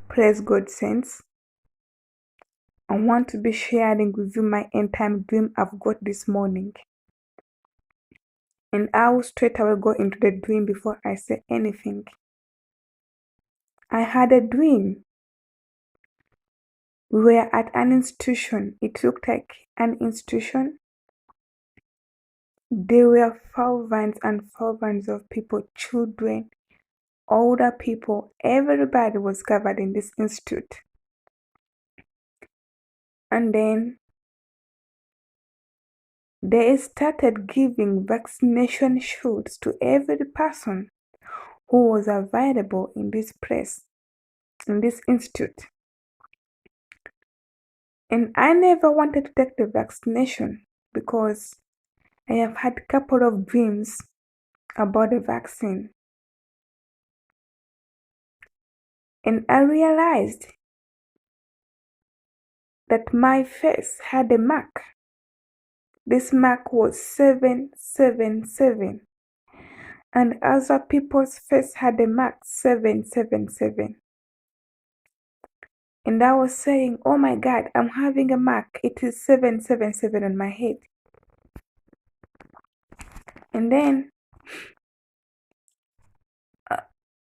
Praise God, saints. I want to be sharing with you my end time dream I've got this morning. And I will straight away go into the dream before I say anything. I had a dream. We were at an institution. It looked like an institution. There were thousands and thousands of people, children, older people. Everybody was gathered in this institute. And then they started giving vaccination shots to every person who was available in this place, in this institute. And I never wanted to take the vaccination because I have had a couple of dreams about the vaccine. And I realized that my face had a mark. This mark was 777. And other people's face had a mark 777. And I was saying, oh my God, I'm having a mark. It is 777 on my head. And then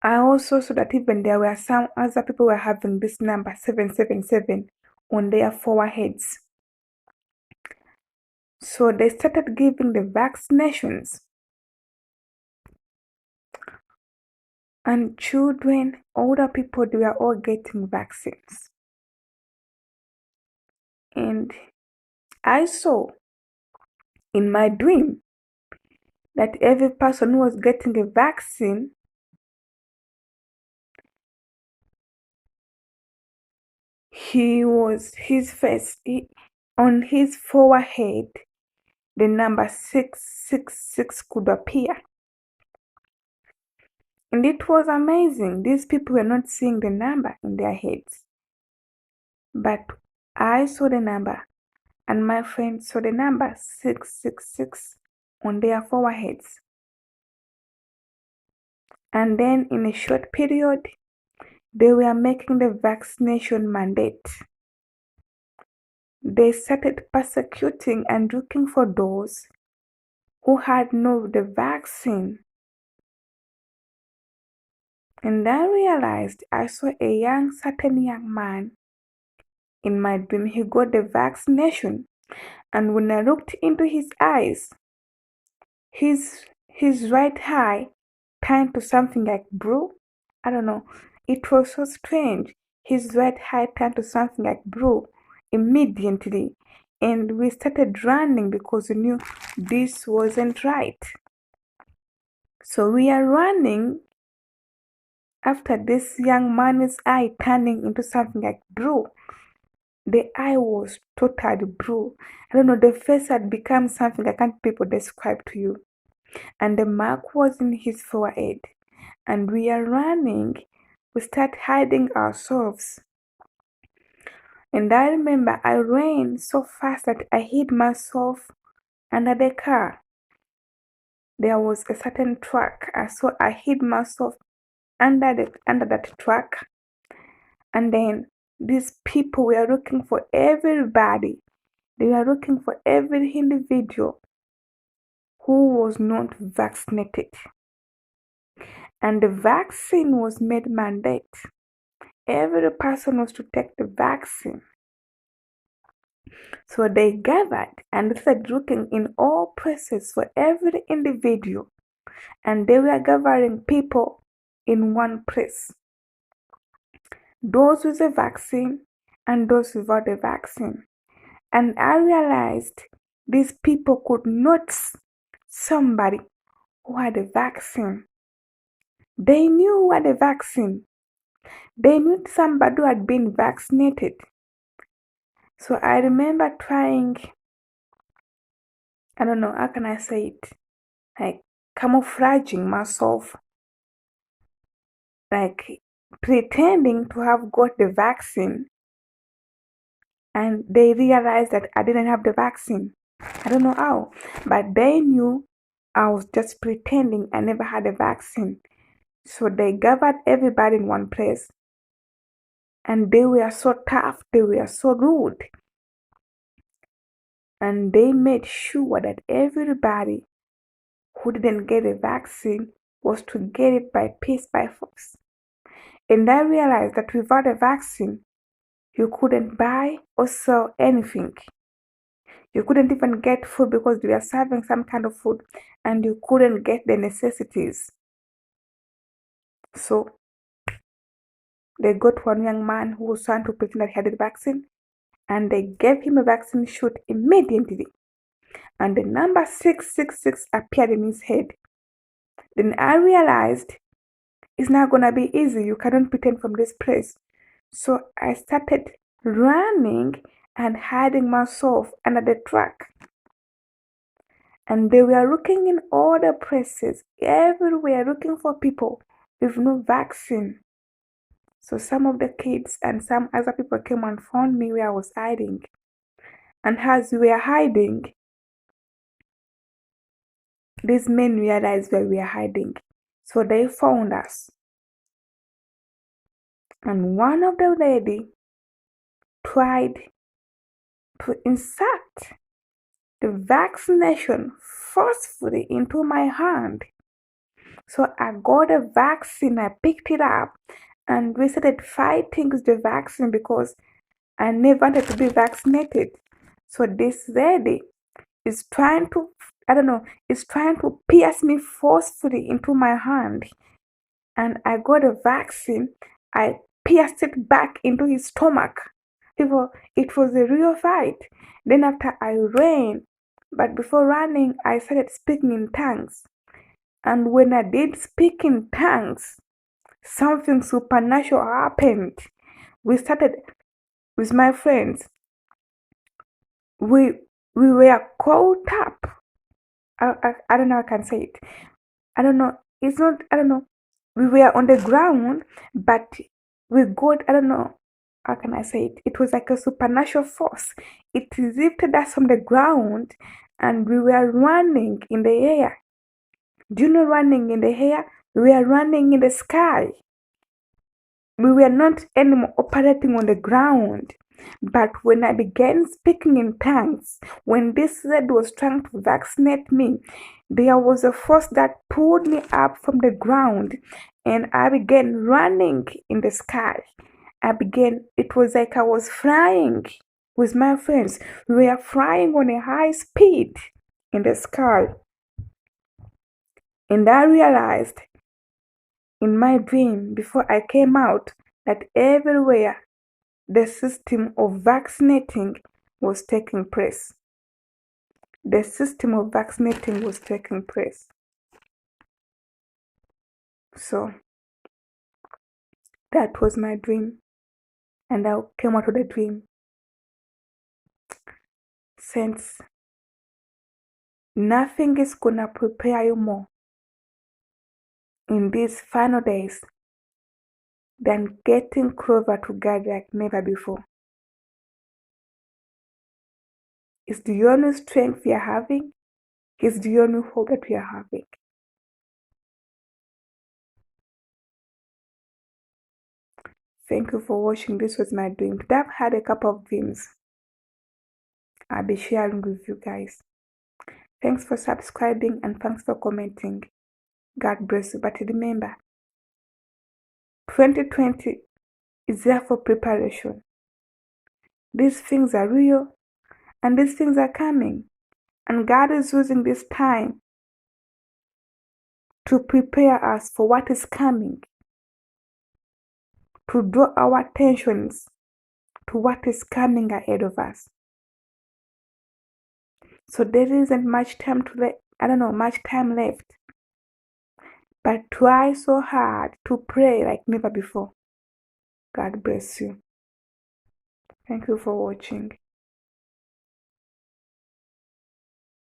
I also saw that even there were some other people were having this number 777 on their foreheads. So they started giving the vaccinations. And children, older people, they were all getting vaccines. And I saw in my dream that every person who was getting a vaccine, on his forehead, the number 666 could appear. And it was amazing. These people were not seeing the number in their heads. But I saw the number, and my friend saw the number 666 on their foreheads. And then in a short period, they were making the vaccination mandate. They started persecuting and looking for those who had the vaccine. And I realized I saw a certain young man in my dream. He got the vaccination, and when I looked into his eyes, his right eye turned to something like blue. I don't know. It was so strange. His right eye turned to something like blue immediately. And we started running because we knew this wasn't right. So we are running after this young man's eye turning into something like blue. The eye was totally blue. I don't know, the face had become something I can't people describe to you. And the mark was in his forehead. And we are running. We start hiding ourselves. And I remember I ran so fast that I hid myself under the car. There was a certain truck. So I hid myself under that truck. And then these people were looking for everybody. They were looking for every individual who was not vaccinated. And the vaccine was made mandate. Every person was to take the vaccine. So they gathered and started looking in all places for every individual. And they were gathering people in one place. Those with the vaccine and those without the vaccine. And I realized these people could not see somebody who had a vaccine. They knew who had a vaccine. They knew somebody who had been vaccinated. So I remember trying, I don't know, how can I say it? Like camouflaging myself. Like pretending to have got the vaccine. And they realized that I didn't have the vaccine. I don't know how, but they knew I was just pretending I never had a vaccine. So they gathered everybody in one place. and they were so tough, they were so rude, and they made sure that everybody who didn't get a vaccine was to get it by peace, by force. And I realized that without a vaccine, you couldn't buy or sell anything. You couldn't even get food because they were serving some kind of food, and you couldn't get the necessities. So they got one young man who was trying to pretend that he had the vaccine, and they gave him a vaccine shot immediately. And the number 666 appeared in his head. Then I realized it's not gonna be easy. You cannot pretend from this place. So I started running and hiding myself under the truck. And they were looking in all the places, everywhere, looking for people with no vaccine. So some of the kids and some other people came and found me where I was hiding. And as we were hiding, these men realized where we were hiding. So they found us. And one of the lady tried to insert the vaccination forcefully into my hand. So I got a vaccine, I picked it up, and we started fighting with the vaccine because I never wanted to be vaccinated. So this lady is trying to, is trying to pierce me forcefully into my hand. And I got a vaccine, I pierced it back into his stomach. It was a real fight. Then after I ran, but before running, I started speaking in tongues. And when I did speak in tongues, something supernatural happened. We started with my friends. We were caught up. I don't know how I can say it. I don't know. It's not, I don't know. We were on the ground, but we got, I don't know, how can I say it? It was like a supernatural force. It lifted us from the ground and we were running in the air. Do you know running in the air? We were running in the sky. We were not anymore operating on the ground. But when I began speaking in tongues, when this lady was trying to vaccinate me, there was a force that pulled me up from the ground and I began running in the sky. It was like I was flying with my friends. We were flying on a high speed in the sky. And I realized in my dream before I came out that everywhere the system of vaccinating was taking place. The system of vaccinating was taking place. So that was my dream. And I came out of the dream. Since nothing is gonna prepare you more in these final days than getting closer to God like never before. It's the only strength we are having. It's the only hope that we are having. Thank you for watching. This was my dream. Today I've had a couple of dreams I'll be sharing with you guys. Thanks for subscribing and thanks for commenting. God bless you. But remember, 2020 is there for preparation. These things are real and these things are coming. And God is using this time to prepare us for what is coming, to draw our attentions to what is coming ahead of us. So there isn't much time much time left. But try so hard to pray like never before. God bless you. Thank you for watching.